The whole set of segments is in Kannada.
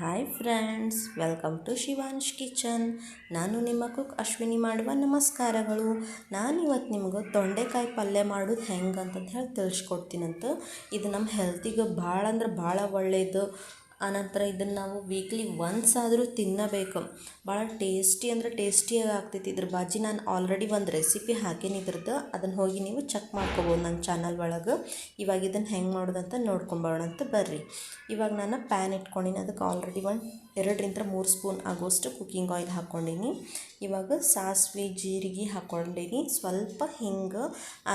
Hi friends, welcome to Shivansh kitchen. ನಾನು ನಿಮ್ಮ ಕುಕ್ ಅಶ್ವಿನಿ ಮಾಡುವ ನಮಸ್ಕಾರಗಳು. ನಾನಿವತ್ತು ನಿಮ್ಗೆ ತೊಂಡೆಕಾಯಿ ಪಲ್ಯ ಮಾಡೋದು ಹೆಂಗೆ ಅಂತಂದು ಹೇಳಿ ತಿಳಿಸ್ಕೊಡ್ತೀನಂತ. ಇದು ನಮ್ಮ ಹೆಲ್ತಿಗೆ ಭಾಳ ಅಂದ್ರೆ ಭಾಳ ಒಳ್ಳೆಯದು. ಆನಂತರ ಇದನ್ನು ನಾವು ವೀಕ್ಲಿ ಒನ್ಸ್ ಆದರೂ ತಿನ್ನಬೇಕು. ಭಾಳ ಟೇಸ್ಟಿ ಅಂದರೆ ಟೇಸ್ಟಿಯಾಗಿ ಆಗ್ತೈತಿ. ಇದ್ರ ಬಾಜಿ ನಾನು ಆಲ್ರೆಡಿ ಒಂದು ರೆಸಿಪಿ ಹಾಕೀನಿ ಇದ್ರದ್ದು, ಅದನ್ನು ಹೋಗಿ ನೀವು ಚೆಕ್ ಮಾಡ್ಕೊಬೋದು ನನ್ನ ಚಾನಲ್ ಒಳಗೆ. ಇವಾಗ ಇದನ್ನು ಹೆಂಗೆ ಮಾಡೋದಂತ ನೋಡ್ಕೊಂಬೋಣ ಅಂತ ಬರ್ರಿ. ಇವಾಗ ನಾನು ಪ್ಯಾನ್ ಇಟ್ಕೊಂಡಿನಿ, ಅದಕ್ಕೆ ಆಲ್ರೆಡಿ 2-3 ಸ್ಪೂನ್ ಆಗೋಷ್ಟು ಕುಕ್ಕಿಂಗ್ ಆಯಿಲ್ ಹಾಕ್ಕೊಂಡೀನಿ. ಇವಾಗ ಸಾಸಿವೆ ಜೀರಿಗೆ ಹಾಕ್ಕೊಂಡೀನಿ, ಸ್ವಲ್ಪ ಹಿಂಗೆ,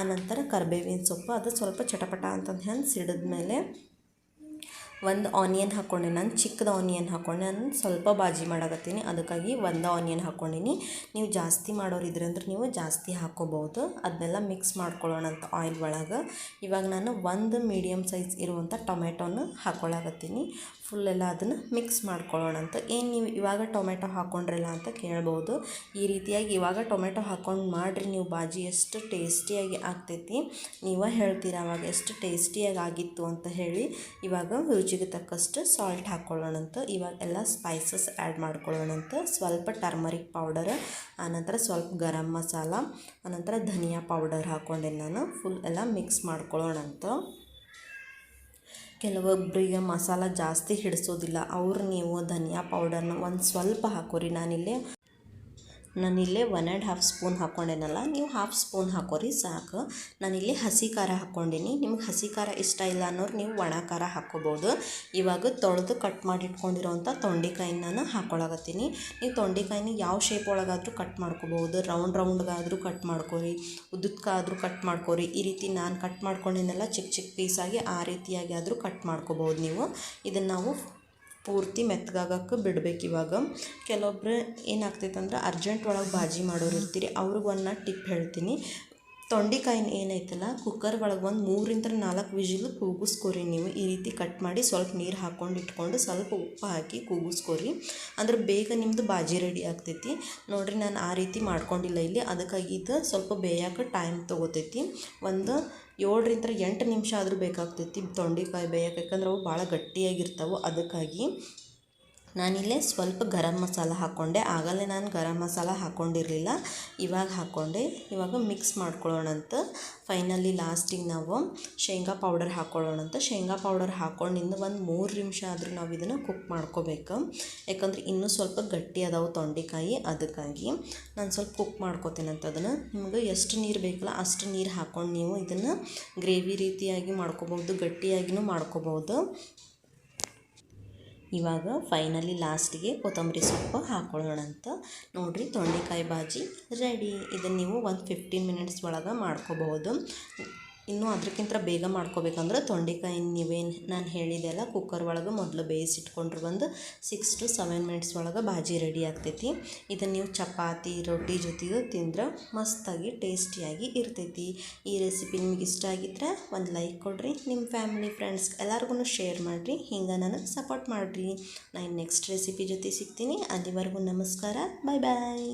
ಆನಂತರ ಕರಿಬೇವಿನ ಸೊಪ್ಪು ಅದು ಸ್ವಲ್ಪ ಚಟಪಟ ಅಂತಂದು ಹೆಂಗೆ ಸಿಡಿದ್ಮೇಲೆ ಒಂದು ಆನಿಯನ್ ಹಾಕ್ಕೊಂಡೆ. ನಾನು ಚಿಕ್ಕದ ಆನಿಯನ್ ಹಾಕ್ಕೊಂಡೆ. ನಾನು ಸ್ವಲ್ಪ ಬಾಜಿ ಮಾಡಕತ್ತೀನಿ, ಅದಕ್ಕಾಗಿ ಒಂದು ಆನಿಯನ್ ಹಾಕ್ಕೊಂಡಿನಿ. ನೀವು ಜಾಸ್ತಿ ಮಾಡೋರಿದ್ರೆ ಅಂದ್ರೆ ನೀವು ಜಾಸ್ತಿ ಹಾಕ್ಕೋಬೋದು. ಅದನ್ನೆಲ್ಲ ಮಿಕ್ಸ್ ಮಾಡ್ಕೊಳ್ಳೋಣ ಅಂತ ಆಯಿಲ್ ಒಳಗೆ. ಇವಾಗ ನಾನು ಒಂದು ಮೀಡಿಯಮ್ ಸೈಜ್ ಇರುವಂಥ ಟೊಮೆಟೊನ ಹಾಕ್ಕೊಳ್ಳಾಕತ್ತೀನಿ. ಫುಲ್ಲೆಲ್ಲ ಅದನ್ನು ಮಿಕ್ಸ್ ಮಾಡ್ಕೊಳ್ಳೋಣ ಅಂತ. ಏನು ನೀವು ಇವಾಗ ಟೊಮೆಟೊ ಹಾಕ್ಕೊಂಡ್ರಲ್ಲ ಅಂತ ಕೇಳ್ಬೋದು. ಈ ರೀತಿಯಾಗಿ ಇವಾಗ ಟೊಮೆಟೊ ಹಾಕ್ಕೊಂಡು ಮಾಡಿರಿ ನೀವು ಬಾಜಿ, ಎಷ್ಟು ಟೇಸ್ಟಿಯಾಗಿ ಆಗ್ತೈತಿ. ನೀವೇ ಹೇಳ್ತೀರ ಅವಾಗ ಎಷ್ಟು ಟೇಸ್ಟಿಯಾಗಿ ಆಗಿತ್ತು ಅಂತ ಹೇಳಿ. ಇವಾಗ ರುಚಿಗೆ ತಕ್ಕಷ್ಟು ಸಾಲ್ಟ್ ಹಾಕ್ಕೊಳ್ಳೋಣಂತ. ಇವಾಗ ಎಲ್ಲ ಸ್ಪೈಸಸ್ ಆ್ಯಡ್ ಮಾಡ್ಕೊಳ್ಳೋಣಂತ. ಸ್ವಲ್ಪ ಟರ್ಮರಿಕ್ ಪೌಡರ್, ಆನಂತರ ಸ್ವಲ್ಪ ಗರಂ ಮಸಾಲ, ಆನಂತರ ಧನಿಯಾ ಪೌಡರ್ ಹಾಕ್ಕೊಂಡೆ ನಾನು. ಫುಲ್ ಎಲ್ಲ ಮಿಕ್ಸ್ ಮಾಡ್ಕೊಳ್ಳೋಣಂತ. ಕೆಲವೊಬ್ಬರಿಗೆ ಮಸಾಲ ಜಾಸ್ತಿ ಹಿಡಿಸೋದಿಲ್ಲ, ಅವ್ರು ನೀವು ಧನಿಯಾ ಪೌಡರ್ನ ಒಂದು ಸ್ವಲ್ಪ ಹಾಕೋರಿ. ನಾನಿಲ್ಲೇ 1.5 ಸ್ಪೂನ್ ಹಾಕ್ಕೊಂಡೇನಲ್ಲ, ನೀವು 1/2 ಸ್ಪೂನ್ ಹಾಕೋರಿ ಸಾಕು. ನಾನಿಲ್ಲಿ ಹಸಿ ಖಾರ ಹಾಕ್ಕೊಂಡೀನಿ. ನಿಮ್ಗೆ ಹಸಿ ಖಾರ ಇಷ್ಟ ಇಲ್ಲ ಅನ್ನೋರು ನೀವು ಒಣ ಖಾರ ಹಾಕ್ಕೋಬೋದು. ಇವಾಗ ತೊಳೆದು ಕಟ್ ಮಾಡಿ ಇಟ್ಕೊಂಡಿರೋಂಥ ತೊಂಡೆಕಾಯಿನ ನಾನು ಹಾಕ್ಕೊಳಕತ್ತೀನಿ. ನೀವು ತೊಂಡೆಕಾಯಿನ ಯಾವ ಶೇಪ್ ಒಳಗಾದರೂ ಕಟ್ ಮಾಡ್ಕೋಬೋದು. ರೌಂಡ್ಗಾದರೂ ಕಟ್ ಮಾಡ್ಕೊರಿ, ಉದ್ದಕ್ಕಾದರೂ ಕಟ್ ಮಾಡ್ಕೊರಿ. ಈ ರೀತಿ ನಾನು ಕಟ್ ಮಾಡ್ಕೊಂಡಿದ್ದೆಲ್ಲ ಚಿಕ್ಕ ಚಿಕ್ಕ ಪೀಸಾಗಿ ಆ ರೀತಿಯಾಗಿ ಆದರೂ ಕಟ್ ಮಾಡ್ಕೋಬೋದು ನೀವು. ಇದನ್ನು ನಾವು ಪೂರ್ತಿ ಮೆತ್ತಗಾಗಕ್ಕೆ ಬಿಡ್ಬೇಕು. ಇವಾಗ ಕೆಲವೊಬ್ರು ಏನಾಗ್ತೈತೆ ಅಂದ್ರೆ ಅರ್ಜೆಂಟ್ ಒಳಗೆ ಬಾಜಿ ಮಾಡೋರು ಇರ್ತೀರಿ, ಅವ್ರಿಗೆ ಒಂದು ಟಿಪ್ ಹೇಳ್ತೀನಿ. ತೊಂಡೆಕಾಯಿನ ಏನೈತಲ್ಲ, ಕುಕ್ಕರ್ ಒಳಗೆ ಒಂದು 3-4 ವಿಜಿಲ್ ಕೂಗಿಸ್ಕೊರಿ ನೀವು. ಈ ರೀತಿ ಕಟ್ ಮಾಡಿ ಸ್ವಲ್ಪ ನೀರು ಹಾಕ್ಕೊಂಡು ಇಟ್ಕೊಂಡು ಸ್ವಲ್ಪ ಉಪ್ಪು ಹಾಕಿ ಕೂಗಿಸ್ಕೊರಿ. ಅಂದ್ರೆ ಬೇಗ ನಿಮ್ಮದು ಬಾಜಿ ರೆಡಿ ಆಗ್ತೈತಿ. ನೋಡಿರಿ, ನಾನು ಆ ರೀತಿ ಮಾಡ್ಕೊಂಡಿಲ್ಲ ಇಲ್ಲಿ, ಅದಕ್ಕಾಗಿ ಇದು ಸ್ವಲ್ಪ ಬೇಯಕ್ಕೆ ಟೈಮ್ ತೊಗೋತೈತಿ. ಒಂದು 7-8 ನಿಮಿಷ ಆದರೂ ಬೇಕಾಗ್ತೈತಿ ತೊಂಡೆಕಾಯಿ ಬೇಯಕ್ಕೆ, ಯಾಕಂದ್ರೆ ಅವು ಭಾಳ ಗಟ್ಟಿಯಾಗಿರ್ತಾವೆ. ಅದಕ್ಕಾಗಿ ನಾನಿಲ್ಲೇ ಸ್ವಲ್ಪ ಗರಂ ಮಸಾಲ ಹಾಕ್ಕೊಂಡೆ. ಆಗಲೇ ನಾನು ಗರಂ ಮಸಾಲ ಹಾಕ್ಕೊಂಡಿರಲಿಲ್ಲ, ಇವಾಗ ಹಾಕ್ಕೊಂಡೆ. ಇವಾಗ ಮಿಕ್ಸ್ ಮಾಡ್ಕೊಳ್ಳೋಣಂತ. ಫೈನಲಿ ಲಾಸ್ಟಿಗೆ ನಾವು ಶೇಂಗಾ ಪೌಡರ್ ಹಾಕ್ಕೊಳ್ಳೋಣಂತ. ಶೇಂಗಾ ಪೌಡರ್ ಹಾಕ್ಕೊಂಡಿಂದ ಒಂದು 3 ನಿಮಿಷ ಆದರೂ ನಾವು ಇದನ್ನು ಕುಕ್ ಮಾಡ್ಕೋಬೇಕು. ಯಾಕಂದ್ರೆ ಇನ್ನೂ ಸ್ವಲ್ಪ ಗಟ್ಟಿ ಅದಾವೆ ತೊಂಡೆಕಾಯಿ, ಅದಕ್ಕಾಗಿ ನಾನು ಸ್ವಲ್ಪ ಕುಕ್ ಮಾಡ್ಕೋತೀನಂತ ಅದನ್ನು. ನಿಮ್ಗೆ ಎಷ್ಟು ನೀರು ಬೇಕಲ್ಲ ಅಷ್ಟು ನೀರು ಹಾಕ್ಕೊಂಡು ನೀವು ಇದನ್ನು ಗ್ರೇವಿ ರೀತಿಯಾಗಿ ಮಾಡ್ಕೋಬೋದು, ಗಟ್ಟಿಯಾಗಿಯೂ ಮಾಡ್ಕೋಬೋದು. ಇವಾಗ ಫೈನಲಿ ಲಾಸ್ಟಿಗೆ ಕೊತ್ತಂಬರಿ ಸೊಪ್ಪು ಹಾಕ್ಕೊಳ್ಳೋಣಂತ. ನೋಡಿರಿ, ತೊಂಡೆಕಾಯಿ ಬಾಜಿ ರೆಡಿ. ಇದನ್ನು ನೀವು ಒಂದು 15 ಮಿನಿಟ್ಸ್ ಒಳಗೆ ಮಾಡ್ಕೋಬಹುದು. ಇನ್ನೂ ಅದಕ್ಕಿಂತ ಬೇಗ ಮಾಡ್ಕೋಬೇಕಂದ್ರೆ ತೊಂಡೆಕಾಯಿ ನೀವೇನು ನಾನು ಹೇಳಿದೆ ಅಲ್ಲ, ಕುಕ್ಕರ್ ಒಳಗೆ ಮೊದಲು ಬೇಯಿಸಿಟ್ಕೊಂಡ್ರೆ ಒಂದು 6-7 ಮಿನಿಟ್ಸ್ ಒಳಗೆ ಬಾಜಿ ರೆಡಿ ಆಗ್ತೈತಿ. ಇದನ್ನು ನೀವು ಚಪಾತಿ ರೊಟ್ಟಿ ಜೊತೆಗೆ ತಿಂದ್ರೆ ಮಸ್ತಾಗಿ ಟೇಸ್ಟಿಯಾಗಿ ಇರ್ತೈತಿ. ಈ ರೆಸಿಪಿ ನಿಮ್ಗೆ ಇಷ್ಟ ಆಗಿದ್ರೆ ಒಂದು ಲೈಕ್ ಕೊಡಿರಿ, ನಿಮ್ಮ ಫ್ಯಾಮಿಲಿ ಫ್ರೆಂಡ್ಸ್ ಎಲ್ಲರಿಗೂ ಶೇರ್ ಮಾಡಿರಿ. ಹಿಂಗೆ ನನಗೆ ಸಪೋರ್ಟ್ ಮಾಡಿರಿ. ನಾನು ನೆಕ್ಸ್ಟ್ ರೆಸಿಪಿ ಜೊತೆ ಸಿಗ್ತೀನಿ. ಅಲ್ಲಿವರೆಗೂ ನಮಸ್ಕಾರ, ಬಾಯ್ ಬಾಯ್.